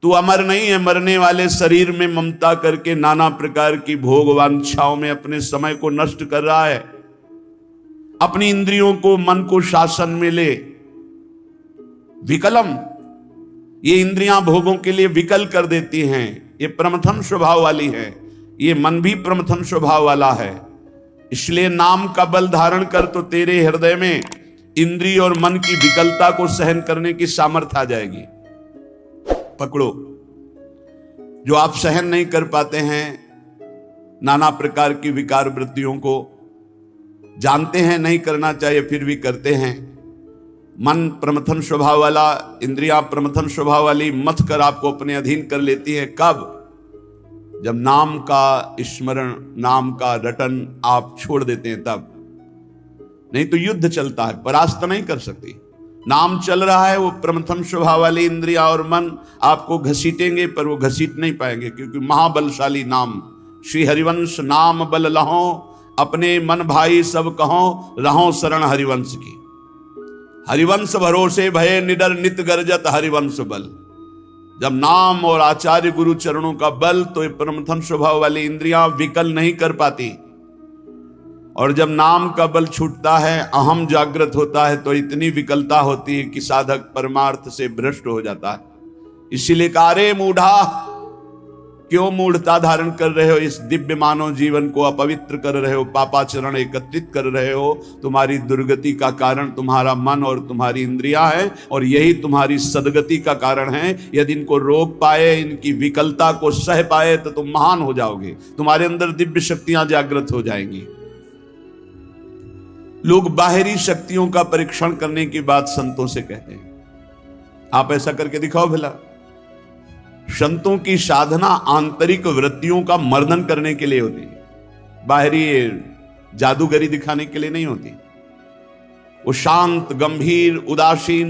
तू अमर नहीं है, मरने वाले शरीर में ममता करके नाना प्रकार की भोग वांछाओं में अपने समय को नष्ट कर रहा है। अपनी इंद्रियों को, मन को शासन में ले। विकलम, ये इंद्रियां भोगों के लिए विकल कर देती हैं, ये प्रमथन स्वभाव वाली है, ये मन भी प्रमथन स्वभाव वाला है। इसलिए नाम का बल धारण कर तो तेरे हृदय में इंद्रिय और मन की विकलता को सहन करने की सामर्थ्य आ जाएगी। पकड़ो, जो आप सहन नहीं कर पाते हैं नाना प्रकार की विकार वृत्तियों को, जानते हैं नहीं करना चाहिए फिर भी करते हैं। मन प्रमथन स्वभाव वाला, इंद्रियां प्रमथन स्वभाव वाली मथ कर आपको अपने अधीन कर लेती है। कब? जब नाम का स्मरण, नाम का रटन आप छोड़ देते हैं तब। नहीं तो युद्ध चलता है, परास्त नहीं कर सकती। नाम चल रहा है, वो प्रमथन स्वभाव वाली इंद्रिया और मन आपको घसीटेंगे, पर वो घसीट नहीं पाएंगे, क्योंकि महाबलशाली नाम। श्री हरिवंश नाम बल लहो, अपने मन भाई सब कहो, रहो शरण हरिवंश की। हरिवंश भरोसे भये निडर, नित गर्जत हरिवंश बल। जब नाम और आचार्य गुरु चरणों का बल, तो ये प्रमथन स्वभाव वाली इंद्रियां विकल नहीं कर पाती। और जब नाम का बल छूटता है, अहम जागृत होता है, तो इतनी विकलता होती है कि साधक परमार्थ से भ्रष्ट हो जाता है। इसीलिए कारे मूढ़ा, क्यों मूढ़ता धारण कर रहे हो? इस दिव्य मानव जीवन को अपवित्र कर रहे हो, पापाचरण एकत्रित कर रहे हो। तुम्हारी दुर्गति का कारण तुम्हारा मन और तुम्हारी इंद्रियां है, और यही तुम्हारी सदगति का कारण है। यदि इनको रोक पाए, इनकी विकलता को सह पाए, तो तुम महान हो जाओगे, तुम्हारे अंदर दिव्य शक्तियां जागृत हो जाएंगी। लोग बाहरी शक्तियों का परीक्षण करने की बात संतों से कहते हैं। आप ऐसा करके दिखाओ भला। संतों की साधना आंतरिक वृत्तियों का मर्दन करने के लिए होती है, बाहरी जादूगरी दिखाने के लिए नहीं होती। वो शांत, गंभीर, उदासीन,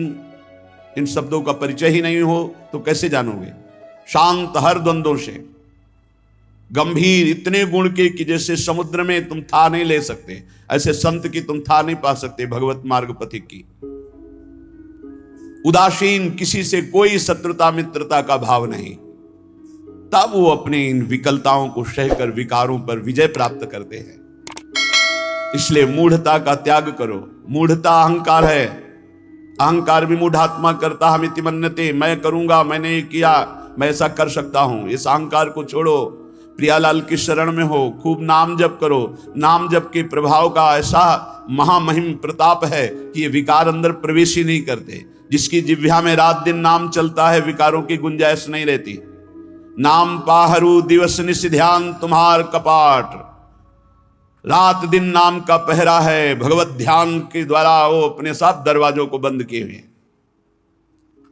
इन शब्दों का परिचय ही नहीं हो तो कैसे जानोगे? शांत हर द्वंद्वों से, गंभीर इतने गुण के कि जैसे समुद्र में तुम था नहीं ले सकते, ऐसे संत की तुम था नहीं पा सकते, भगवत मार्ग पथिक की। उदासीन, किसी से कोई शत्रुता मित्रता का भाव नहीं। तब वो अपनी इन विकलताओं को सहकर विकारों पर विजय प्राप्त करते हैं। इसलिए मूढ़ता का त्याग करो। मूढ़ता अहंकार है, अहंकार भी मूढ़ात्मा करता हमिति मन्यते। मैं करूंगा, मैंने ये किया, मैं ऐसा कर सकता हूं। इस अहंकार को छोड़ो, प्रियालाल की शरण में हो, खूब नाम जप करो। नाम जप के प्रभाव का ऐसा महामहिम प्रताप है कि ये विकार अंदर प्रवेश ही नहीं करते। जिसकी जिह्वा में रात दिन नाम चलता है, विकारों की गुंजाइश नहीं रहती। नाम पाहरू दिवस निश ध्यान तुम्हार कपाट। रात दिन नाम का पहरा है, भगवत ध्यान के द्वारा वो अपने साथ दरवाजों को बंद किए हुए।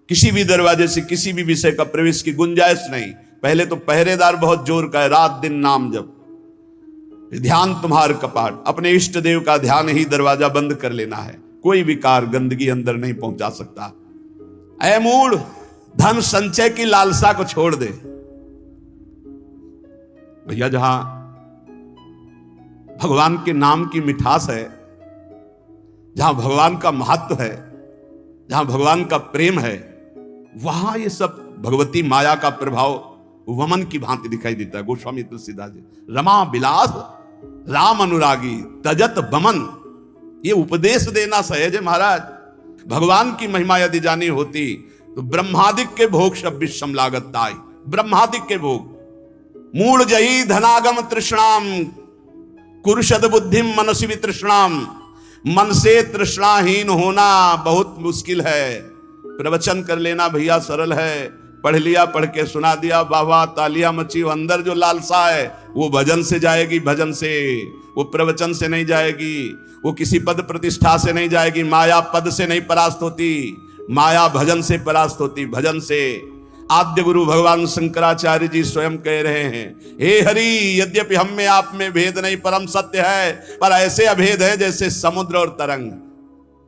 किसी भी दरवाजे से किसी भी विषय का प्रवेश की गुंजाइश नहीं। पहले तो पहरेदार बहुत जोर का है, रात दिन नाम जप, ध्यान तुम्हार कपाट। अपने इष्ट देव का ध्यान ही दरवाजा बंद कर लेना है। कोई विकार, गंदगी अंदर नहीं पहुंचा सकता। ऐ मूढ़, धन संचय की लालसा को छोड़ दे। भैया, जहां भगवान के नाम की मिठास है, जहां भगवान का महत्व है, जहां भगवान का प्रेम है, वहां ये सब भगवती माया का प्रभाव वमन की भांति दिखाई देता है। गोस्वामी तुलसीदास जी, रमा बिलास राम अनुरागी तजत बमन, ये उपदेश देना सहज है महाराज। भगवान की महिमा यदि जानी होती तो ब्रह्मादिक के भोग सब विषम लागत ताई। ब्रह्मादिक के भोग। मूढ़ जही धनागम तृष्णाम कुरुषद बुद्धिम मनसी वितृष्णाम। मन से तृष्णाहीन होना बहुत मुश्किल है। प्रवचन कर लेना भैया सरल है, पढ़ लिया, पढ़ के सुना दिया, वाह वाह तालियां मची। अंदर जो लालसा है वो भजन से जाएगी, भजन से, वो प्रवचन से नहीं जाएगी, वो किसी पद प्रतिष्ठा से नहीं जाएगी। माया पद से नहीं परास्त होती, माया भजन से परास्त होती, भजन से। आद्य गुरु भगवान शंकराचार्य जी स्वयं कह रहे हैं, हे हरि, यद्यपि हम में आप में भेद नहीं, परम सत्य है, पर ऐसे अभेद है जैसे समुद्र और तरंग।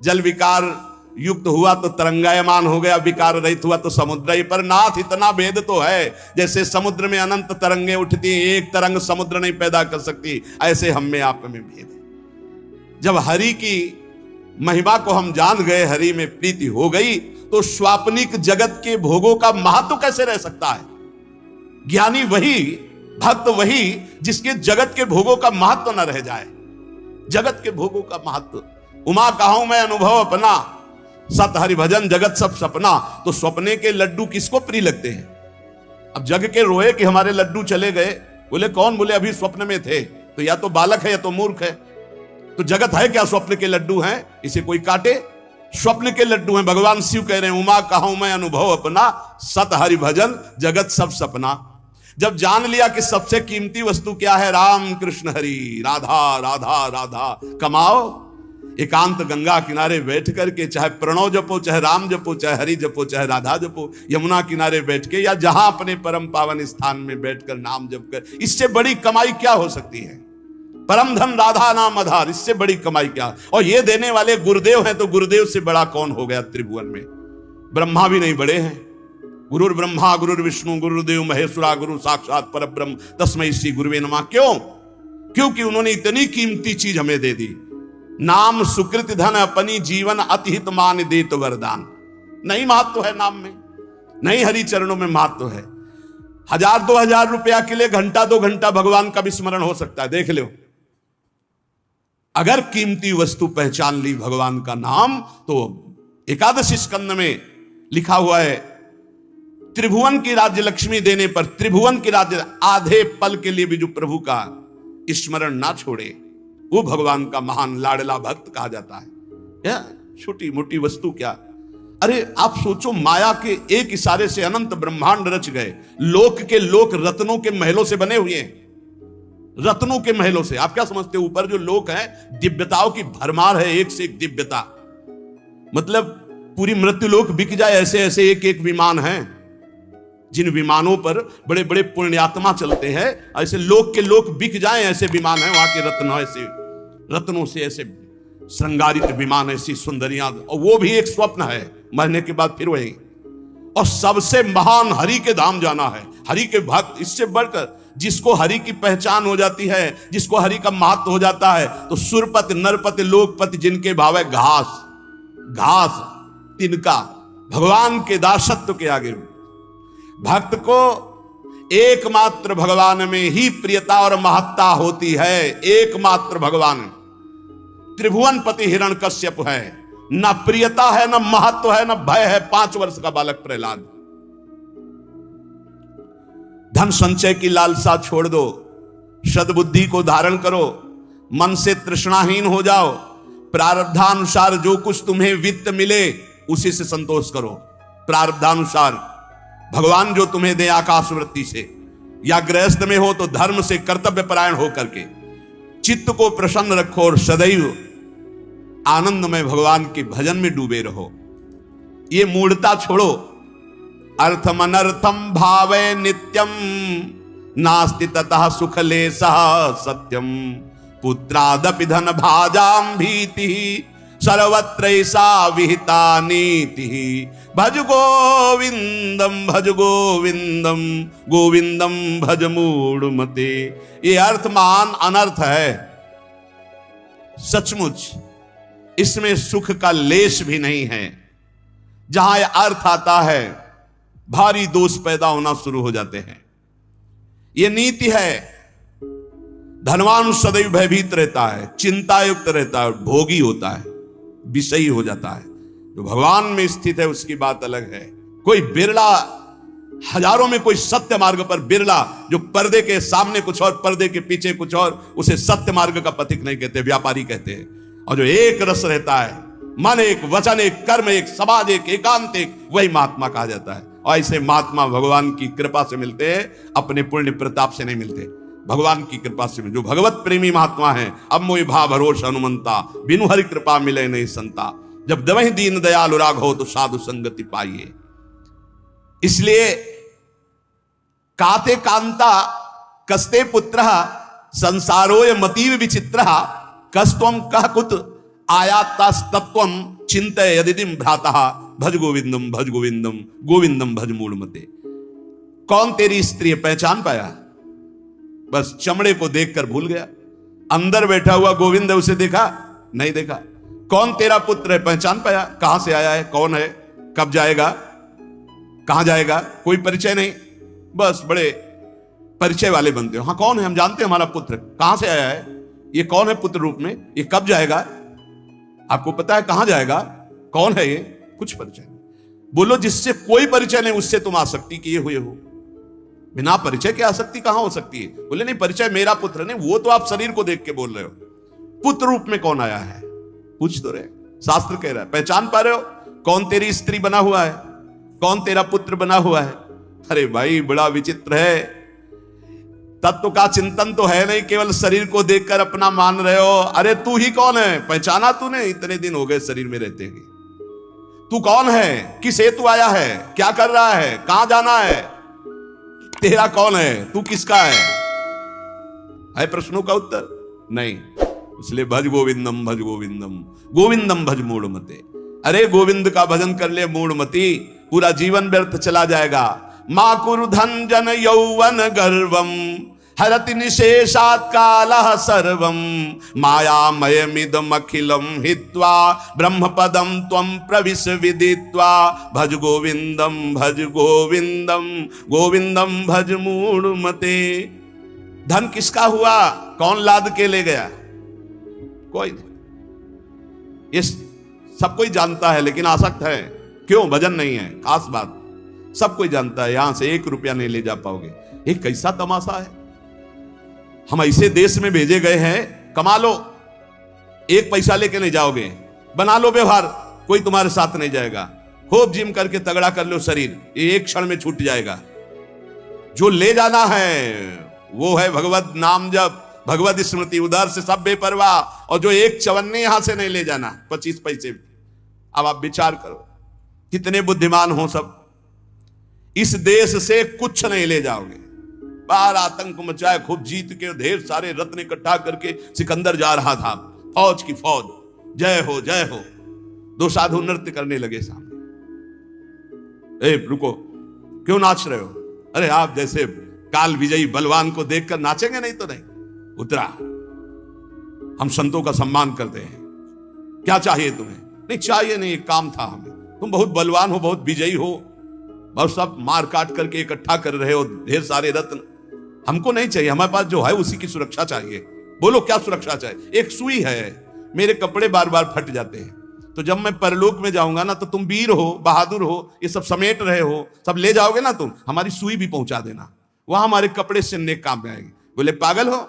जल विकार युक्त हुआ तो तरंगायमान हो गया, विकार रहित हुआ तो समुद्र ही। पर नाथ, इतना भेद तो है, जैसे समुद्र में अनंत तरंगे उठती हैं, एक तरंग समुद्र नहीं पैदा कर सकती, ऐसे हम में आप में भेद है। जब हरि की महिमा को हम जान गए, हरि में प्रीति हो गई, तो स्वाप्निक जगत के भोगों का महत्व कैसे रह सकता है? ज्ञानी वही, भक्त वही जिसके जगत के भोगों का महत्व न रह जाए। जगत के भोगों का महत्व, उमा कहूं मैं अनुभव अपना, सत हरि भजन जगत सब सपना। तो सपने के लड्डू किसको प्रिय लगते हैं? अब जग के रोए कि हमारे लड्डू चले गए, बोले कौन? बोले अभी स्वप्न में थे। तो या तो बालक है या तो मूर्ख है। तो जगत है क्या? स्वप्न के लड्डू हैं, इसे कोई काटे? स्वप्न के लड्डू हैं। भगवान शिव कह रहे हैं उमा कहूं मैं अनुभव अपना, सत हरि भजन जगत सब सपना। जब जान लिया कि सबसे कीमती वस्तु क्या है, राम कृष्ण हरि, राधा राधा राधा, कमाओ एकांत गंगा किनारे बैठ करके, चाहे प्रणव जपो, चाहे राम जपो, चाहे हरि जपो, चाहे राधा जपो, यमुना किनारे बैठ के या जहां अपने परम पावन स्थान में बैठकर नाम जप कर, इससे बड़ी कमाई क्या हो सकती है? परम धन राधा नाम आधार, इससे बड़ी कमाई क्या? और ये देने वाले गुरुदेव हैं, तो गुरुदेव से बड़ा कौन हो गया त्रिभुवन में? ब्रह्मा भी नहीं बड़े हैं। गुरुर ब्रह्मा गुरुर विष्णु गुरुदेव महेश्वरा, गुरु साक्षात परब्रह्म तस्मै श्री गुरुवे नमः। क्यों? क्योंकि उन्होंने इतनी कीमती चीज हमें दे दी। नाम सुकृत धन अपनी जीवन अतिहित मान देत वरदान। नहीं महत्व है नाम में, नहीं हरि चरणों में महत्व है। 1000-2000 रुपया के लिए घंटा 2 घंटा भगवान का भी स्मरण हो सकता है, देख लो। अगर कीमती वस्तु पहचान ली भगवान का नाम, तो एकादशी स्कंद में लिखा हुआ है, त्रिभुवन की राज्य लक्ष्मी देने पर, त्रिभुवन की राज्य, आधे पल के लिए भी जो प्रभु का स्मरण ना छोड़े, वो भगवान का महान लाडला भक्त कहा जाता है। या छोटी मोटी वस्तु क्या? अरे आप सोचो, माया के एक इशारे से अनंत ब्रह्मांड रच गए। लोक के लोक रत्नों के महलों से बने हुए हैं, रत्नों के महलों से। आप क्या समझते हो? ऊपर जो लोक है, दिव्यताओं की भरमार है, एक से एक दिव्यता। मतलब पूरी मृत्यु लोक बिक जाए, ऐसे ऐसे एक एक विमान है, जिन विमानों पर बड़े बड़े पुण्यात्मा चलते हैं। ऐसे लोक के लोक बिक जाएं, ऐसे विमान है वहां के रत्न, ऐसे रत्नों से ऐसे श्रृंगारित विमान, ऐसी सुंदरियां। और वो भी एक स्वप्न है, मरने के बाद फिर वही। और सबसे महान हरि के धाम जाना है, हरि के भक्त। इससे बढ़कर जिसको हरि की पहचान हो जाती है, जिसको हरि का महत्व हो जाता है, तो सुरपति नरपति लोकपति जिनके भाव है घास घास तिनका, भगवान के दासत्व के आगे भक्त को एकमात्र भगवान में ही प्रियता और महत्ता होती है। एकमात्र भगवान त्रिभुवनपति हिरण्यकश्यप है, न प्रियता है, न महत्व है, न भय है। 5 वर्ष का बालक प्रहलाद। धन संचय की लालसा छोड़ दो, सद्बुद्धि को धारण करो, मन से तृष्णाहीन हो जाओ, प्रारब्धानुसार जो कुछ तुम्हें वित्त मिले उसी से संतोष करो। प्रारब्धानुसार भगवान जो तुम्हें दे आकाश वृत्ति से, या गृहस्थ में हो तो धर्म से कर्तव्य परायण होकर के चित्त को प्रसन्न रखो और सदैव आनंदमय भगवान के भजन में डूबे रहो। ये मूढ़ता छोड़ो। अर्थम अनर्थम भावे नित्यम नास्ति ततः सुख लेशः सत्यम पुत्रादपि धन भाजाम भीति सर्वत्रैसा विहिता नीति। भज गोविंदम गोविंदम भज मूढ़मते। ये अर्थ महान अनर्थ है सचमुच, इसमें सुख का लेश भी नहीं है। जहां यह अर्थ आता है भारी दोष पैदा होना शुरू हो जाते हैं। यह नीति है। धनवान सदैव भयभीत रहता है, चिंतायुक्त रहता है, भोगी होता है, विषयी हो जाता है। जो भगवान में स्थित है उसकी बात अलग है। कोई बिरला, हजारों में कोई सत्य मार्ग पर बिरला, जो पर्दे के सामने कुछ और पर्दे के पीछे कुछ और, उसे सत्य मार्ग का पथिक नहीं कहते, व्यापारी कहते हैं। और जो एक रस रहता है, मन एक, वचन एक, कर्म एक, समाज एक, एकांत एक, वही महात्मा कहा जाता है। और ऐसे महात्मा भगवान की कृपा से मिलते हैं, अपने पुण्य प्रताप से नहीं मिलते, भगवान की कृपा से। जो भगवत प्रेमी महात्मा है, अब मोहि भाव भरोस हनुमंता, बिनु हरि कृपा मिले नहीं संता। जब दवहि दीन दयाल अनुराग हो तो साधु संगति पाइए। इसलिए काते कांता कस्ते पुत्र संसारोय मतीव विचित्र कस्तम कह कुत आयातस्तत्वम चिंतय यदिदिम भ्राता भज गोविंदम गोविंदम भज मूढ़मते। कौन तेरी स्त्री? पहचान पाया? बस चमड़े को देखकर भूल गया। अंदर बैठा हुआ गोविंद है, उसे देखा नहीं देखा। कौन तेरा पुत्र है? पहचान पाया? कहां से आया है, कौन है, कब जाएगा, कहां जाएगा, कोई परिचय नहीं, बस बड़े परिचय वाले बनते हो। हाँ कौन है, हम जानते हैं हमारा पुत्र कहां से आया है, ये कौन है पुत्र रूप में, ये कब जाएगा, आपको पता है कहां जाएगा, कौन है ये, कुछ परिचय नहीं। बोलो जिससे कोई परिचय नहीं उससे तुम आसक्ति किए हुए हो। बिना परिचय के आसक्ति कहां हो सकती है। बोले नहीं परिचय मेरा पुत्र नहीं, वो तो आप शरीर को देख के बोल रहे हो, पुत्र रूप में कौन आया है पूछ तो रहे। शास्त्र कह रहा है, पहचान पा रहे हो कौन तेरी स्त्री बना हुआ है, कौन तेरा पुत्र बना हुआ है। अरे भाई बड़ा विचित्र है, तत्व का चिंतन तो है नहीं, केवल शरीर को देखकर अपना मान रहे हो। अरे तू ही कौन है, पहचाना तूने, इतने दिन हो गए शरीर में रहते हुए, तू कौन है, किस हेतु आया है, क्या कर रहा है, कहां जाना है, तेरा कौन है, तू किसका है प्रश्नों का उत्तर नहीं। इसलिए भज गोविंदम भज गोविंदम, गोविंदम भज मूढ़मते। अरे गोविंद का भजन कर ले मूढ़मती, पूरा जीवन व्यर्थ चला जाएगा। मा कुरु धन जन यौवन गर्वम, हरति निशेषात् कालः सर्वम, मायामयमिदम् अखिलम हित्वा ब्रह्मपदम त्वं प्रविश विदित्वा। भज गोविंदम भज गोविंदम, गोविंदम भज मूढ़मते। धन किसका हुआ, कौन लाद के ले गया, कोई नहीं, ये सब कोई जानता है लेकिन आसक्त है। क्यों, भजन नहीं है, खास बात सब कोई जानता है, यहां से 1 रुपया नहीं ले जा पाओगे। एक कैसा तमाशा है, हम ऐसे देश में भेजे गए हैं, कमा लो 1 पैसा लेके नहीं जाओगे, बना लो व्यवहार, कोई तुम्हारे साथ नहीं जाएगा, खूब जिम करके तगड़ा कर लो शरीर, ये एक क्षण में छूट जाएगा। जो ले जाना है वो है भगवत नाम जप, भगवत स्मृति, उधर से सब बेपरवाह। और जो 1 चवन्नी यहां से नहीं ले जाना 25 पैसे। अब आप विचार करो कितने बुद्धिमान हो सब, इस देश से कुछ नहीं ले जाओगे। बाहर आतंक मचाए, खूब जीत के ढेर सारे रत्न इकट्ठा करके सिकंदर जा रहा था, फौज की फौज, जय हो जय हो। 2 साधु नृत्य करने लगे सामने। ए रुको, क्यों नाच रहे हो, अरे आप जैसे काल विजयी बलवान को देखकर नाचेंगे, नहीं तो नहीं। उतरा, हम संतों का सम्मान करते हैं, क्या चाहिए तुम्हें, नहीं चाहिए नहीं, एक काम था हमें, तुम बहुत बलवान हो, बहुत विजयी हो, बहुत सब मार काट करके इकट्ठा कर रहे हो ढेर सारे रत्न, हमको नहीं चाहिए, हमारे पास जो है उसी की सुरक्षा चाहिए। बोलो क्या सुरक्षा चाहिए, एक सुई है, मेरे कपड़े बार बार फट जाते हैं, तो जब मैं परलोक में जाऊंगा ना, तो तुम वीर हो, बहादुर हो, ये सब समेट रहे हो, सब ले जाओगे ना तुम, हमारी सुई भी पहुंचा देना, वहां हमारे कपड़े सिलने काम में आएगी। बोले पागल हो,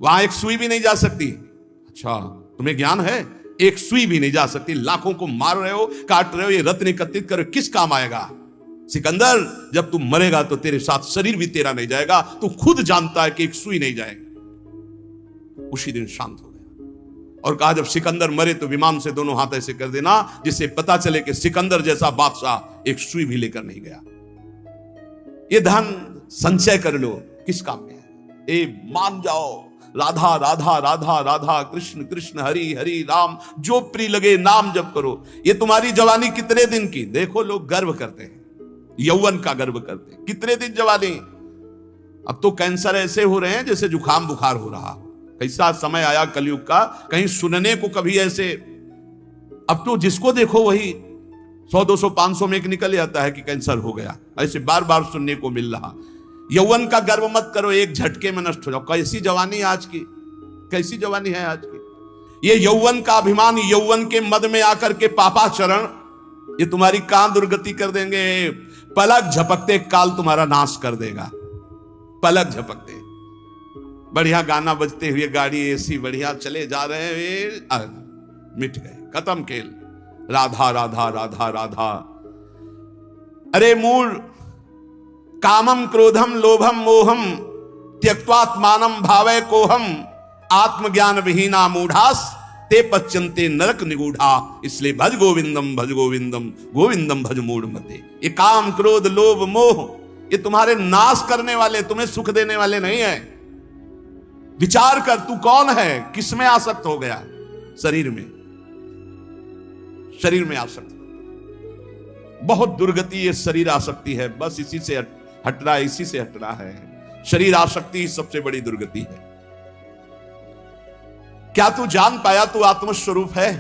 वहां एक सुई भी नहीं जा सकती। अच्छा तुम्हें ज्ञान है, एक सुई भी नहीं जा सकती, लाखों को मार रहे हो, काट रहे हो, ये रत्न एकत्रित कर किस काम आएगा। सिकंदर जब तू मरेगा तो तेरे साथ शरीर भी तेरा नहीं जाएगा, तू खुद जानता है कि एक सुई नहीं जाएगा। उसी दिन शांत हो गया और कहा जब सिकंदर मरे तो विमान से दोनों हाथ ऐसे कर देना जिससे पता चले कि सिकंदर जैसा बादशाह एक सुई भी लेकर नहीं गया। ये धन संचय कर लो, किस काम में है, ए मान जाओ, राधा राधा राधा राधा, कृष्ण कृष्ण हरि हरि राम, जो प्रिय लगे नाम जप करो। ये तुम्हारी जवानी कितने दिन की, देखो लोग गर्व करते हैं, यौवन का गर्व करते हैं, कितने दिन जवानी। अब तो कैंसर ऐसे हो रहे हैं जैसे जुकाम बुखार हो रहा। कैसा समय आया कलयुग का, कहीं सुनने को कभी ऐसे, अब तो जिसको देखो वही 100 200 500 में एक निकल जाता है कि कैंसर हो गया, ऐसे बार बार सुनने को मिल रहा। यौवन का गर्व मत करो, एक झटके में नष्ट हो जाओ। कैसी जवानी आज की, कैसी जवानी है आज की। ये यौवन का अभिमान, यौवन के मद में आकर के पापाचरण, ये तुम्हारी कहां दुर्गति कर देंगे। पलक झपकते काल तुम्हारा नाश कर देगा, पलक झपकते। बढ़िया गाना बजते हुए गाड़ी एसी बढ़िया चले जा रहे हैं, मिट गए, खत्म खेल। राधा राधा राधा राधा। अरे मूल कामम क्रोधम लोभम मोहम त्यक्त्वात्मानं भावय कोहम, आत्मज्ञान विहीना मूढ़ास ते पच्यन्ते नरक निगूढ़ा। इसलिए भज गोविंदम गोविंदम भज मूढ़मते। ये काम क्रोध लोभ मोह ये तुम्हारे नाश करने वाले, तुम्हें सुख देने वाले नहीं है। विचार कर तू कौन है, किसमें आसक्त हो गया, शरीर में, शरीर में आसक्त। बहुत दुर्गति ये शरीर आसक्ति है, बस इसी से हट रहा है, इसी से हट रहा है। शरीर आसक्ति सबसे बड़ी दुर्गति है। क्या तू जान पाया तू आत्मस्वरूप है?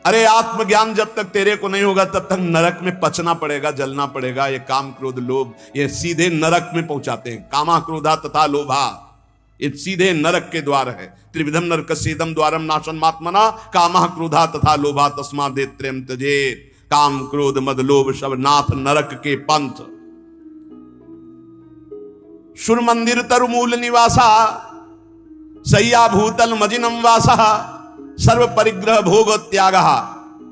अरे आत्मज्ञान जब तक तेरे को नहीं होगा तब तक नरक में पचना पड़ेगा, जलना पड़ेगा। ये काम क्रोध लोभ ये सीधे नरक में पहुंचाते हैं। कामा क्रोधा तथा लोभा ये सीधे नरक के द्वार है। त्रिविधम नरकस्येदम द्वारम नाशनमात्मना कामा क्रोधा तथा लोभा तस्मादेत्रयम् त्यजेत्। काम क्रोध मद लोभ सब नाथ नरक के पंथ। सुर मंदिर तरुमूल निवासा सय्या भूतल मजिनम वासा सर्व परिग्रह भोग त्याग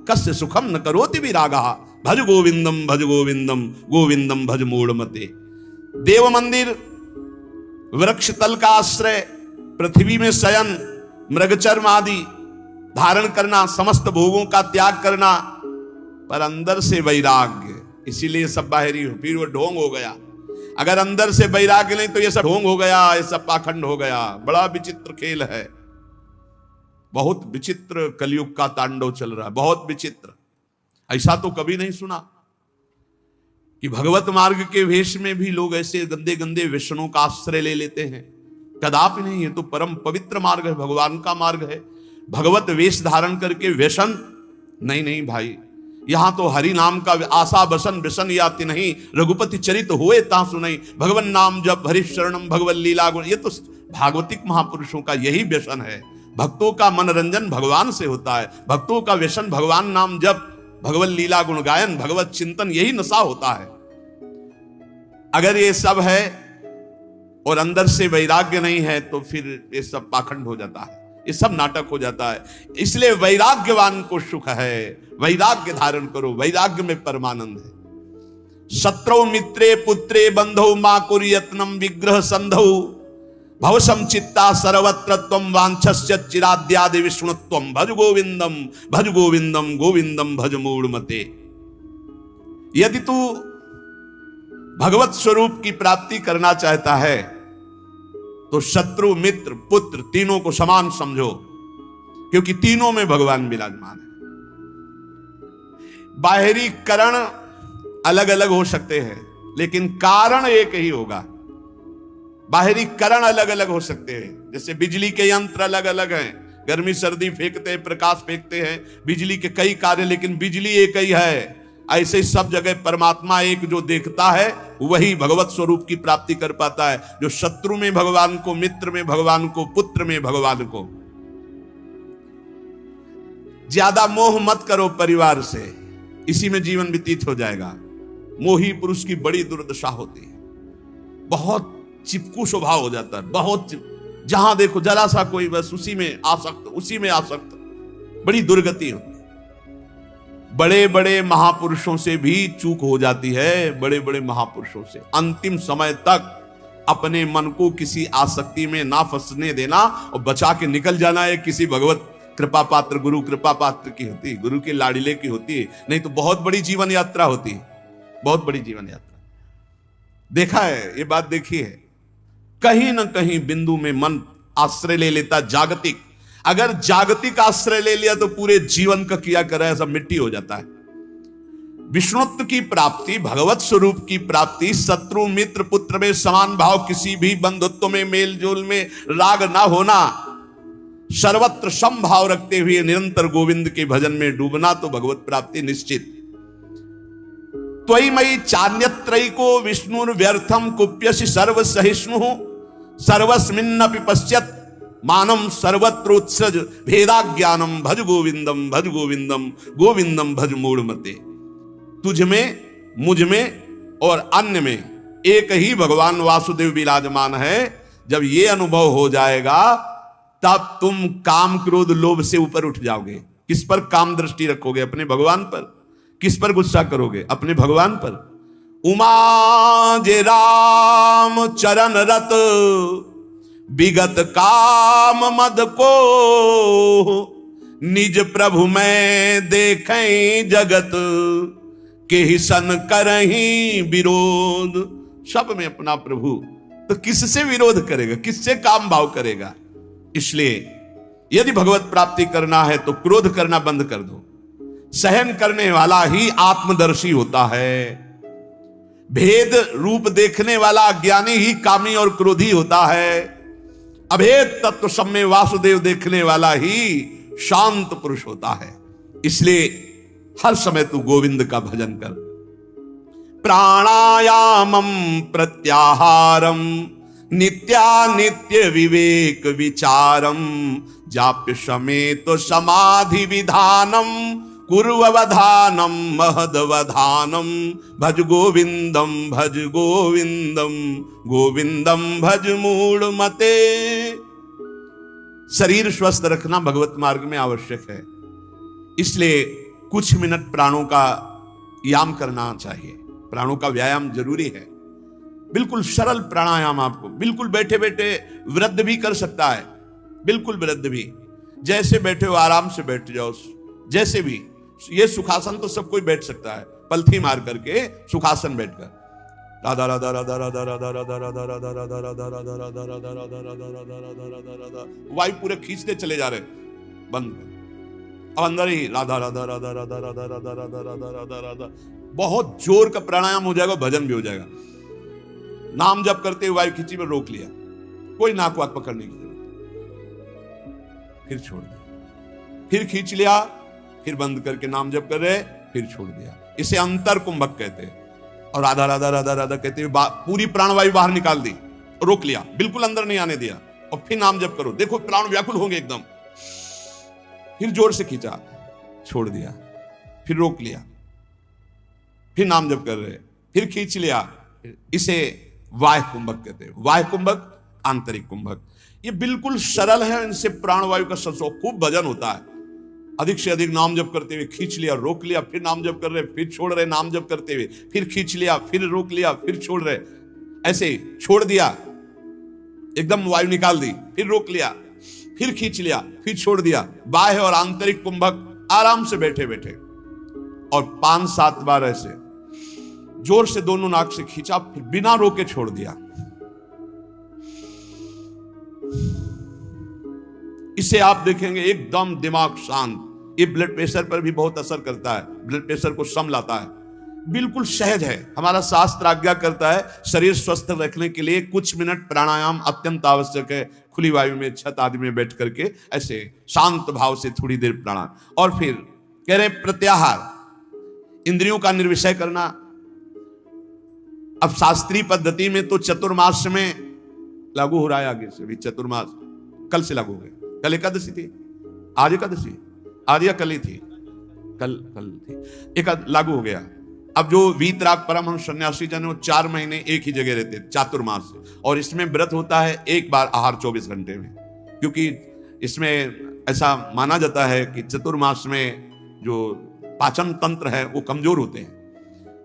कस्य सुखम न करोति विरागः। भज गोविंदम भज गोविंदम गोविंदम भज मूढ़मते। देव मंदिर वृक्ष तल का आश्रय, पृथ्वी में शयन, मृगचर्म आदि धारण करना, समस्त भोगों का त्याग करना, पर अंदर से वैराग्य। इसीलिए सब बाहरी हो, फिर वो ढोंग हो गया। अगर अंदर से वैराग्य नहीं तो ये सब ढोंग हो गया, ये सब पाखंड हो गया। बड़ा विचित्र खेल है, बहुत विचित्र कलयुग का तांडव चल रहा है, बहुत विचित्र। ऐसा तो कभी नहीं सुना कि भगवत मार्ग के वेश में भी लोग ऐसे गंदे गंदे व्यसनों का आश्रय ले लेते हैं। कदापि नहीं, ये तो परम पवित्र मार्ग है, भगवान का मार्ग है। भगवत वेश धारण करके व्यसन नहीं, नहीं भाई। यहां तो हरि नाम का आशा बसन व्यसन याति नहीं, रघुपति चरित होए ता सुनई। भगवान नाम जब हरि शरणम भगवत लीला गुण, ये तो भागवतिक महापुरुषों का यही व्यसन है। भक्तों का मनोरंजन भगवान से होता है, भक्तों का व्यसन भगवान नाम जब, भगवत लीला गुण गायन, भगवत चिंतन, यही नशा होता है। अगर ये सब है और अंदर से वैराग्य नहीं है तो फिर ये सब पाखंड हो जाता है, ये सब नाटक हो जाता है। इसलिए वैराग्यवान को सुख है। वैराग्य धारण करो, वैराग्य में परमानंद है। शत्रौ मित्रे पुत्रे बंधौ मा कुर्यत्नम विग्रह संधौ भवसम चित्ता सर्वत्रत्वम वांछस्य चिराद्यादि विष्णुत्वम। भज गोविंदम भज गोविंदम गोविंदम भज मूढ़मते। यदि तू भगवत स्वरूप की प्राप्ति करना चाहता है तो शत्रु मित्र पुत्र तीनों को समान समझो, क्योंकि तीनों में भगवान विराजमान है। बाहरी कारण अलग अलग हो सकते हैं लेकिन कारण एक ही होगा। बाहरी कारण अलग अलग हो सकते हैं, जैसे बिजली के यंत्र अलग अलग हैं, गर्मी सर्दी फेंकते हैं, प्रकाश फेंकते हैं, बिजली के कई कार्य, लेकिन बिजली एक ही है। ऐसे ही सब जगह परमात्मा एक, जो देखता है वही भगवत स्वरूप की प्राप्ति कर पाता है। जो शत्रु में भगवान को, मित्र में भगवान को, पुत्र में भगवान को। ज्यादा मोह मत करो परिवार से, इसी में जीवन व्यतीत हो जाएगा। मोही पुरुष की बड़ी दुर्दशा होती है, बहुत चिपकू स्वभाव हो जाता है, बहुत जहां देखो जरा सा कोई बस उसी में आसक्त, उसी में आसक्त, बड़ी दुर्गति होती है। बड़े बड़े महापुरुषों से भी चूक हो जाती है, बड़े बड़े महापुरुषों से। अंतिम समय तक अपने मन को किसी आसक्ति में ना फंसने देना और बचा के निकल जाना है। किसी भगवत कृपा पात्र, गुरु कृपा पात्र की होती है, गुरु के लाडिले की होती है, नहीं तो बहुत बड़ी जीवन यात्रा होती है, बहुत बड़ी जीवन यात्रा। देखा है, ये बात देखी है। कहीं ना कहीं बिंदु में मन आश्रय ले लेता जागतिक। अगर जागतिक आश्रय ले लिया तो पूरे जीवन का किया करा है सब मिट्टी हो जाता है। विष्णुत्व की प्राप्ति, भगवत स्वरूप की प्राप्ति, शत्रु मित्र पुत्र में समान भाव, किसी भी बंधुत्व में मेल जोल में राग ना होना, सर्वत्र समभाव रखते हुए निरंतर गोविंद के भजन में डूबना, तो भगवत प्राप्ति निश्चित। त्वयि मयि चान्यत्रैको विष्णुर व्यर्थम कुप्यसि सर्व सहिष्णु सर्वस्मिन्नपि पश्यत् मानम सर्वत्रोत्सज भेदाज्ञानम। भज गोविंदम भज गोविंदम गोविंदम भज मूढ़मते। तुझ में, मुझ में और अन्य में एक ही भगवान वासुदेव विराजमान है। जब ये अनुभव हो जाएगा तब तुम काम क्रोध लोभ से ऊपर उठ जाओगे। किस पर काम दृष्टि रखोगे? अपने भगवान पर। किस पर गुस्सा करोगे? अपने भगवान पर। उमा जे राम चरण रत विगत काम मद को निज प्रभु में देखें जगत के ही सन करहीं विरोध। सब में अपना प्रभु, तो किससे विरोध करेगा? किससे काम भाव करेगा? इसलिए यदि भगवत प्राप्ति करना है तो क्रोध करना बंद कर दो। सहन करने वाला ही आत्मदर्शी होता है। भेद रूप देखने वाला अज्ञानी ही कामी और क्रोधी होता है। अभेद तत्व सब में वासुदेव देखने वाला ही शांत पुरुष होता है। इसलिए हर समय तू गोविंद का भजन कर। प्राणायामम प्रत्याहारम नित्यानित्य विवेक विचारम जाप्य समेत समाधि विधानम कुर्ववधानम महदवधानम भज गोविंदम गोविंदम भज मूढ़ मते। शरीर स्वस्थ रखना भगवत मार्ग में आवश्यक है, इसलिए कुछ मिनट प्राणों का याम करना चाहिए। प्राणों का व्यायाम जरूरी है। बिल्कुल सरल प्राणायाम, आपको बिल्कुल बैठे बैठे वृद्ध भी कर सकता है, बिल्कुल वृद्ध भी, जैसे बैठे हो आराम से बैठ जाओ, जैसे भी। ये सुखासन तो सब कोई बैठ सकता है, पलथी मार करके सुखासन बैठकर राधा राधा राधा राधा राधा राधा राधा राधा राधा राधा राधा राधा राधा राधा राधा राधा राधा, वायु पूरे खींचते चले जा रहे, बंद। अब अंदर ही राधा राधा राधा राधा राधा राधा राधा राधा राधा राधा, बहुत जोर का प्राणायाम हो जाएगा, भजन भी हो जाएगा। नाम जप करते हुए वायु खींची में रोक लिया, कोई नाक वाक पकड़ने की जरूरत, फिर छोड़ दिया, फिर खींच लिया, फिर बंद करके नाम जप कर रहे, फिर छोड़ दिया। इसे अंतर कुंभक कहते हैं। और राधा राधा राधा राधा कहते हुए पूरी प्राणवायु बाहर निकाल दी, रोक लिया, बिल्कुल अंदर नहीं आने दिया, और फिर नाम जप करो, देखो प्राण व्याकुल होंगे एकदम। फिर जोर से खींचा, छोड़ दिया, फिर रोक लिया, फिर नाम जप कर रहे, फिर खींच लिया। इसे वायु कुंभक कहते हैं। वायु कुंभक, आंतरिक कुंभक, ये बिल्कुल सरल है। इनसे प्राणवायु का खूब भजन होता है। अधिक से अधिक नाम जप करते हुए खींच लिया, रोक लिया, फिर नाम जप कर रहे, फिर छोड़ रहे, नाम जप करते हुए फिर खींच लिया, फिर रोक लिया, फिर छोड़ रहे, ऐसे छोड़ दिया, एकदम वायु निकाल दी, फिर रोक लिया, फिर खींच लिया, फिर छोड़ दिया। बाह्य और आंतरिक कुंभक आराम से बैठे बैठे, और 5-7 बार ऐसे जोर से दोनों नाक से खींचा, फिर बिना रोके छोड़ दिया। इसे आप देखेंगे एकदम दिमाग शांत। ये ब्लड प्रेशर पर भी बहुत असर करता है, ब्लड प्रेशर को सम लाता है। बिल्कुल सहज है। हमारा शास्त्र आज्ञा करता है शरीर स्वस्थ रखने के लिए कुछ मिनट प्राणायाम अत्यंत आवश्यक है। खुली वायु में छत आदि में बैठ करके ऐसे शांत भाव से थोड़ी देर प्राणायाम, और फिर कह रहे प्रत्याहार, इंद्रियों का निर्विषय करना। अब शास्त्रीय पद्धति में तो चतुर्मास में लागू हो रहा है, आगे से भी चतुर्मास कल से लागू हो गया। कल एकादशी थी, आज एकादशी, आज या कल ही थी, कल थी, एक लागू हो गया। अब जो वीतराग परमहंस सन्यासी जन वो 4 महीने एक ही जगह रहते, चातुर्मास से, और इसमें व्रत होता है एक बार आहार 24 घंटे में, क्योंकि इसमें ऐसा माना जाता है कि चतुर्मास में जो पाचन तंत्र है वो कमजोर होते हैं,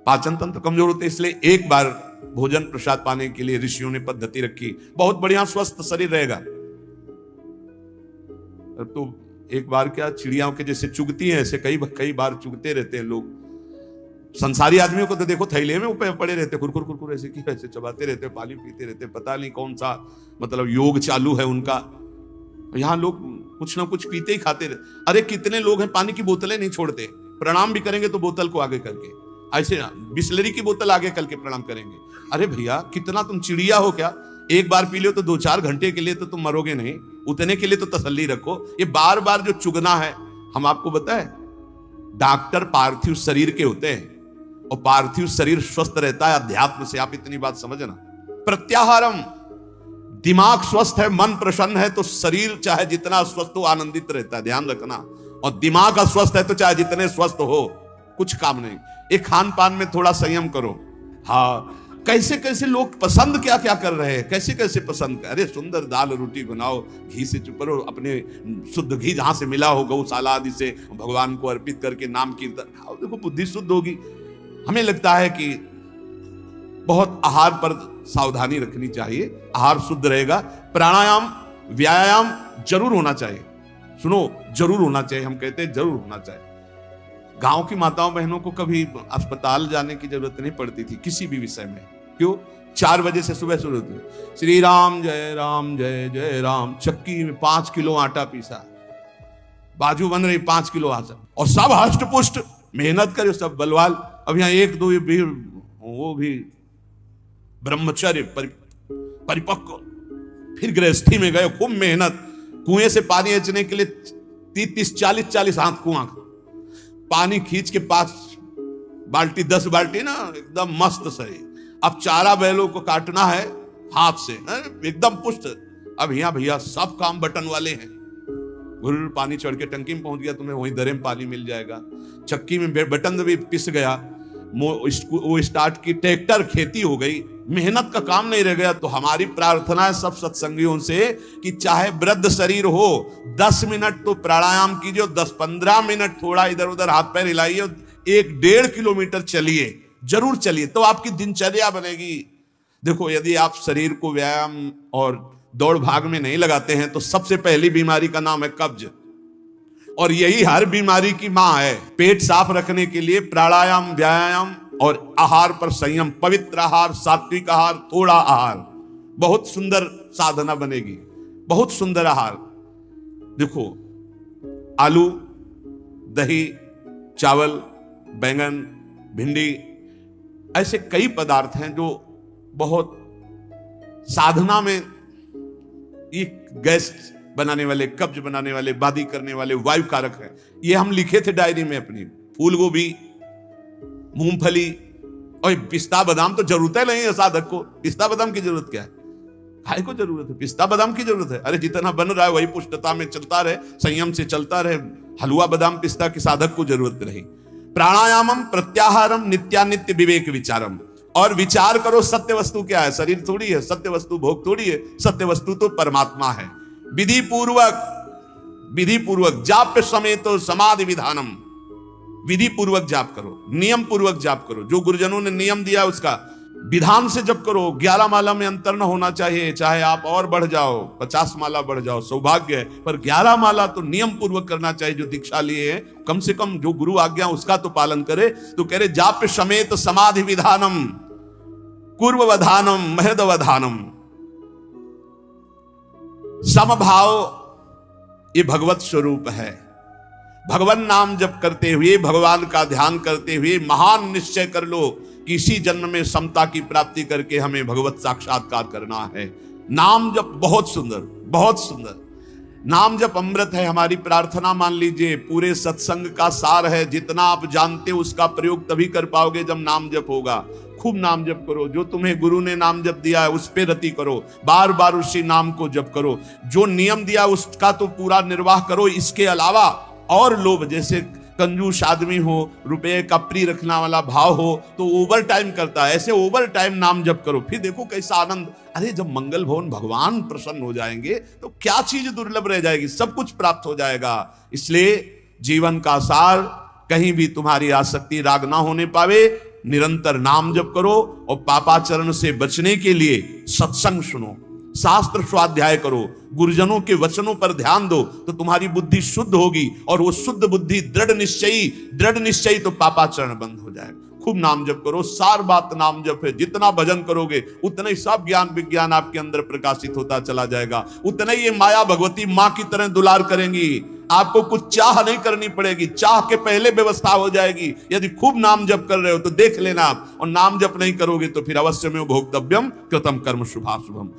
पाचन तंत्र कमजोर होते हैं, इसलिए एक बार भोजन प्रसाद पाने के लिए ऋषियों ने पद्धति रखी। बहुत बढ़िया स्वस्थ शरीर रहेगा। तो एक बार क्या, चिड़ियाओं के जैसे चुगती हैं ऐसे कई बार चुगते रहते हैं लोग। संसारी आदमियों को तो देखो थैले में पड़े रहते, कुरकुर कुरकुर ऐसे की ऐसे चबाते रहते, पानी पीते रहते, पता नहीं कौन सा मतलब योग चालू है उनका। यहाँ लोग कुछ ना कुछ पीते ही खाते रहते। अरे कितने लोग हैं पानी की बोतलें नहीं छोड़ते, प्रणाम भी करेंगे तो बोतल को आगे करके, ऐसे बिस्लरी की बोतल आगे करके प्रणाम करेंगे। अरे भैया कितना तुम चिड़िया हो क्या? एक बार पी लो तो 2-4 घंटे के लिए तो तुम मरोगे नहीं, उतने के लिए तो तसल्ली रखो। ये बार बार जो चुगना है, हम आपको बताएं, डॉक्टर पार्थिव शरीर के होते हैं और पार्थिव शरीर स्वस्थ रहता है अध्यात्म से। आप इतनी बात समझना। प्रत्याहारम, दिमाग स्वस्थ है, मन प्रसन्न है तो शरीर चाहे जितना स्वस्थ हो आनंदित रहता है, ध्यान रखना। और दिमाग अस्वस्थ है तो चाहे जितने स्वस्थ हो कुछ काम नहीं। एक खान पान में थोड़ा संयम करो। हाँ, कैसे कैसे लोग पसंद क्या क्या कर रहे हैं, कैसे कैसे पसंद कर। अरे सुंदर दाल रोटी बनाओ, घी से चुपरो, अपने शुद्ध घी जहां से मिला हो गौशाला आदि से भगवान को अर्पित करके नाम कीर्तन खाओ, देखो बुद्धि शुद्ध होगी। हमें लगता है कि बहुत आहार पर सावधानी रखनी चाहिए, आहार शुद्ध रहेगा। प्राणायाम व्यायाम जरूर होना चाहिए, सुनो जरूर होना चाहिए, हम कहते हैं जरूर होना चाहिए। गांव की माताओं बहनों को कभी अस्पताल जाने की जरूरत नहीं पड़ती थी किसी भी विषय में। क्यों? 4 बजे से सुबह शुरू होती, श्री राम जय जय राम, चक्की में 5 किलो आटा पीसा, बाजू बन रही 5 किलो आटा, और सब हष्ट पुष्ट मेहनत करे, सब बलवाल। अब यहाँ 1-2 भी वो भी ब्रह्मचर्य परिपक्व, फिर गृहस्थी में गए, खूब मेहनत, कुएं से पानी खींचने के लिए 30-40 हाथ कुआं, पानी खींच के 5 बाल्टी 10 बाल्टी ना, एकदम मस्त सही। अब चारा बैलों को काटना है हाथ से, एकदम पुष्ट। अब यहाँ भैया सब काम बटन वाले हैं। गुरु पानी चढ़ के टंकी में पहुंच गया, तुम्हें वहीं दरे में पानी मिल जाएगा। चक्की में बटन भी पिस गया, वो स्टार्ट की, ट्रैक्टर खेती हो गई, मेहनत का काम नहीं रह गया। तो हमारी प्रार्थना है सब सत्संगियों से कि चाहे वृद्ध शरीर हो, 10 मिनट तो प्राणायाम कीजिए, 10-15 मिनट थोड़ा इधर उधर हाथ पैर हिलाइए, 1-1.5 किलोमीटर चलिए, जरूर चलिए, तो आपकी दिनचर्या बनेगी। देखो, यदि आप शरीर को व्यायाम और दौड़ भाग में नहीं लगाते हैं तो सबसे पहली बीमारी का नाम है कब्ज, और यही हर बीमारी की मां है। पेट साफ रखने के लिए प्राणायाम, व्यायाम और आहार पर संयम, पवित्र आहार, सात्विक आहार, थोड़ा आहार, बहुत सुंदर साधना बनेगी, बहुत सुंदर आहार। देखो, आलू, दही, चावल, बैंगन, भिंडी, ऐसे कई पदार्थ हैं जो बहुत साधना में ये गैस बनाने वाले, कब्ज बनाने वाले, बादी करने वाले, वायु कारक हैं। ये हम लिखे थे डायरी में अपनी। फूल गोभी, मूंगफली और पिस्ता बादाम तो जरूरत है नहीं है साधक को। पिस्ता बादाम की जरूरत क्या है? खाए को जरूरत है, पिस्ता बादाम की जरूरत है। अरे जितना बन रहा है वही पुष्टता में चलता रहे, संयम से चलता रहे। हलवा बादाम पिस्ता की साधक को जरूरत नहीं। प्राणायामम प्रत्याहारम नित्यानित्य विवेक विचारम, और विचार करो सत्य वस्तु क्या है। शरीर थोड़ी है, सत्य वस्तु भोग थोड़ी है, सत्य वस्तु तो परमात्मा है। विधि पूर्वक जाप समेत समाधि विधानम, विधि पूर्वक जाप करो, नियम पूर्वक जाप करो। जो गुरुजनों ने नियम दिया उसका विधान से जप करो। 11 माला में अंतर न होना चाहिए, चाहे आप और बढ़ जाओ, 50 माला बढ़ जाओ, सौभाग्य है, पर 11 माला तो नियम पूर्वक करना चाहिए। जो दीक्षा लिए है, कम से कम जो गुरु आज्ञा उसका तो पालन करे। तो कह रहे जाप समेत समाधि विधानम, कुर्ववधानम, महदवधानम। समभाव ये भगवत स्वरूप है। भगवान नाम जप करते हुए, भगवान का ध्यान करते हुए महान निश्चय कर लो कि इसी जन्म में समता की प्राप्ति करके हमें भगवत साक्षात्कार करना है। नाम जप बहुत सुंदर, बहुत सुंदर। नाम जप अमृत है। हमारी प्रार्थना मान लीजिए पूरे सत्संग का सार है। जितना आप जानते हो उसका प्रयोग तभी कर पाओगे जब नाम जप होगा। खूब नाम जप करो। जो तुम्हें गुरु ने नाम जप दिया है उस पे रति करो, बार बार उसी नाम को जप करो। जो नियम दिया उसका तो पूरा निर्वाह करो। इसके अलावा और लोभ, जैसे कंजूस आदमी हो, रुपये का प्रिय रखना वाला भाव हो तो ओवर टाइम करता है, ऐसे ओवर टाइम नाम जप करो। फिर देखो कैसा आनंद। अरे जब मंगल भवन भगवान प्रसन्न हो जाएंगे तो क्या चीज दुर्लभ रह जाएगी, सब कुछ प्राप्त हो जाएगा। इसलिए जीवन का सार, कहीं भी तुम्हारी आसक्ति राग ना होने पावे, निरंतर नाम जप करो और पापाचरण से बचने के लिए सत्संग सुनो, शास्त्र स्वाध्याय करो, गुरुजनों के वचनों पर ध्यान दो, तो तुम्हारी बुद्धि शुद्ध होगी। और वो शुद्ध बुद्धि दृढ़ निश्चयी तो पापाचरण बंद हो जाएगा। खूब नाम जप करो। सार बात नाम जप है। जितना भजन करोगे उतना ही सब ज्ञान विज्ञान आपके अंदर प्रकाशित होता चला जाएगा। उतना ही ये माया भगवती माँ की तरह दुलार करेंगी। आपको कुछ चाह नहीं करनी पड़ेगी, चाह के पहले व्यवस्था हो जाएगी। यदि खूब नाम जप कर रहे हो तो देख लेना आप, और नाम जप नहीं करोगे तो फिर अवश्य में भोक्तव्यम कृतम कर्म शुभाशुभम।